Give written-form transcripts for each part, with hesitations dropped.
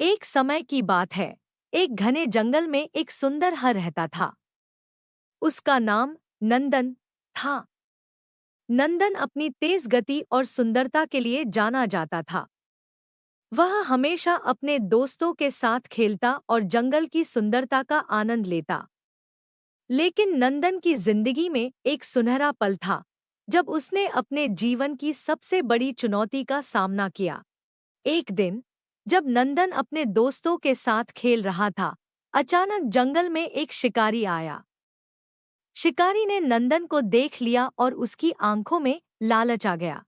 एक समय की बात है। एक घने जंगल में एक सुंदर हर रहता था। उसका नाम नंदन था। नंदन अपनी तेज गति और सुंदरता के लिए जाना जाता था। वह हमेशा अपने दोस्तों के साथ खेलता और जंगल की सुंदरता का आनंद लेता। लेकिन नंदन की जिंदगी में एक सुनहरा पल था, जब उसने अपने जीवन की सबसे बड़ी चुनौती का सामना किया। एक दिन, जब नंदन अपने दोस्तों के साथ खेल रहा था, अचानक जंगल में एक शिकारी आया। शिकारी ने नंदन को देख लिया और उसकी आंखों में लालच आ गया।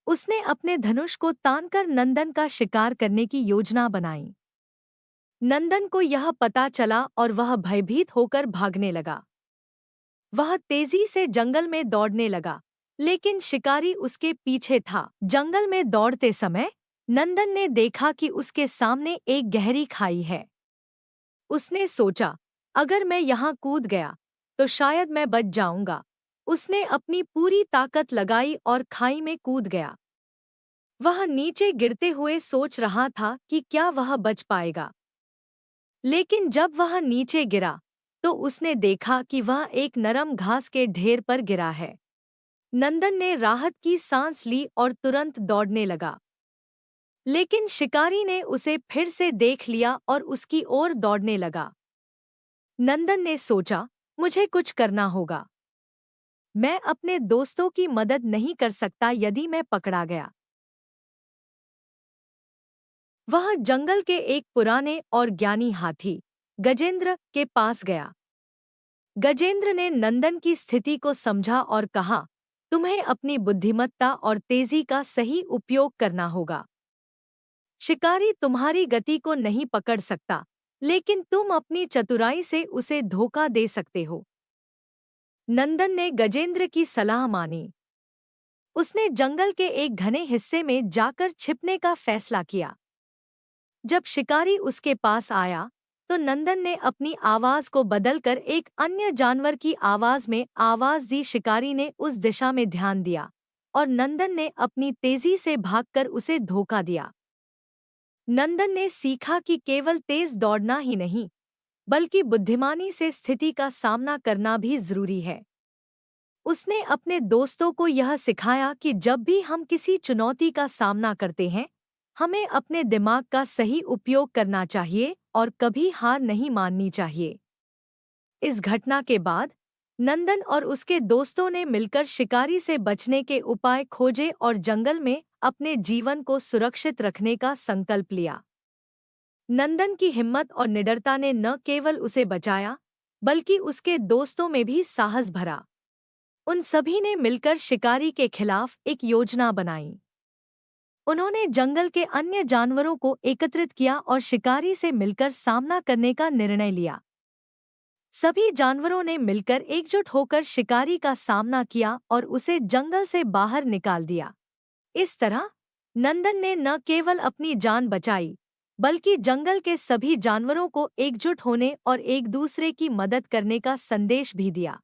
उसने अपने धनुष को तानकर नंदन का शिकार करने की योजना बनाई। नंदन को यह पता चला और वह भयभीत होकर भागने लगा। वह तेजी से जंगल में दौड़ने लगा, लेकिन शिकारी उसके पीछे था। जंगल में दौड़ते समय नंदन ने देखा कि उसके सामने एक गहरी खाई है। उसने सोचा, अगर मैं यहाँ कूद गया तो शायद मैं बच जाऊंगा। उसने अपनी पूरी ताकत लगाई और खाई में कूद गया। वह नीचे गिरते हुए सोच रहा था कि क्या वह बच पाएगा। लेकिन जब वह नीचे गिरा तो उसने देखा कि वह एक नरम घास के ढेर पर गिरा है। नंदन ने राहत की सांस ली और तुरंत दौड़ने लगा। लेकिन शिकारी ने उसे फिर से देख लिया और उसकी ओर दौड़ने लगा। नंदन ने सोचा, मुझे कुछ करना होगा। मैं अपने दोस्तों की मदद नहीं कर सकता यदि मैं पकड़ा गया। वह जंगल के एक पुराने और ज्ञानी हाथी गजेंद्र के पास गया। गजेंद्र ने नंदन की स्थिति को समझा और कहा, तुम्हें अपनी बुद्धिमत्ता और तेजी का सही उपयोग करना होगा। शिकारी तुम्हारी गति को नहीं पकड़ सकता, लेकिन तुम अपनी चतुराई से उसे धोखा दे सकते हो। नंदन ने गजेंद्र की सलाह मानी। उसने जंगल के एक घने हिस्से में जाकर छिपने का फैसला किया। जब शिकारी उसके पास आया तो नंदन ने अपनी आवाज को बदलकर एक अन्य जानवर की आवाज में आवाज दी। शिकारी ने उस दिशा में ध्यान दिया और नंदन ने अपनी तेजी से भागकर उसे धोखा दिया। नंदन ने सीखा कि केवल तेज दौड़ना ही नहीं, बल्कि बुद्धिमानी से स्थिति का सामना करना भी जरूरी है। उसने अपने दोस्तों को यह सिखाया कि जब भी हम किसी चुनौती का सामना करते हैं, हमें अपने दिमाग का सही उपयोग करना चाहिए और कभी हार नहीं माननी चाहिए। इस घटना के बाद नंदन और उसके दोस्तों ने मिलकर शिकारी से बचने के उपाय खोजे और जंगल में अपने जीवन को सुरक्षित रखने का संकल्प लिया। नंदन की हिम्मत और निडरता ने न केवल उसे बचाया, बल्कि उसके दोस्तों में भी साहस भरा। उन सभी ने मिलकर शिकारी के खिलाफ एक योजना बनाई। उन्होंने जंगल के अन्य जानवरों को एकत्रित किया और शिकारी से मिलकर सामना करने का निर्णय लिया। सभी जानवरों ने मिलकर एकजुट होकर शिकारी का सामना किया और उसे जंगल से बाहर निकाल दिया। इस तरह नंदन ने न केवल अपनी जान बचाई, बल्कि जंगल के सभी जानवरों को एकजुट होने और एक दूसरे की मदद करने का संदेश भी दिया।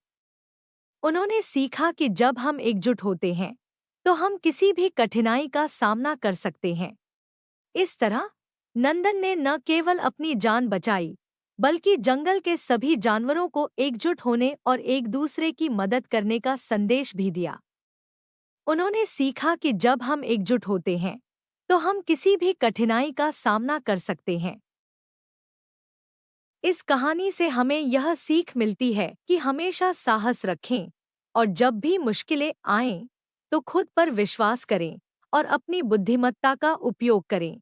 उन्होंने सीखा कि जब हम एकजुट होते हैं तो हम किसी भी कठिनाई का सामना कर सकते हैं। इस तरह नंदन ने न केवल अपनी जान बचाई, बल्कि जंगल के सभी जानवरों को एकजुट होने और एक दूसरे की मदद करने का संदेश भी दिया। उन्होंने सीखा कि जब हम एकजुट होते हैं तो हम किसी भी कठिनाई का सामना कर सकते हैं। इस कहानी से हमें यह सीख मिलती है कि हमेशा साहस रखें और जब भी मुश्किलें आएं तो खुद पर विश्वास करें और अपनी बुद्धिमत्ता का उपयोग करें।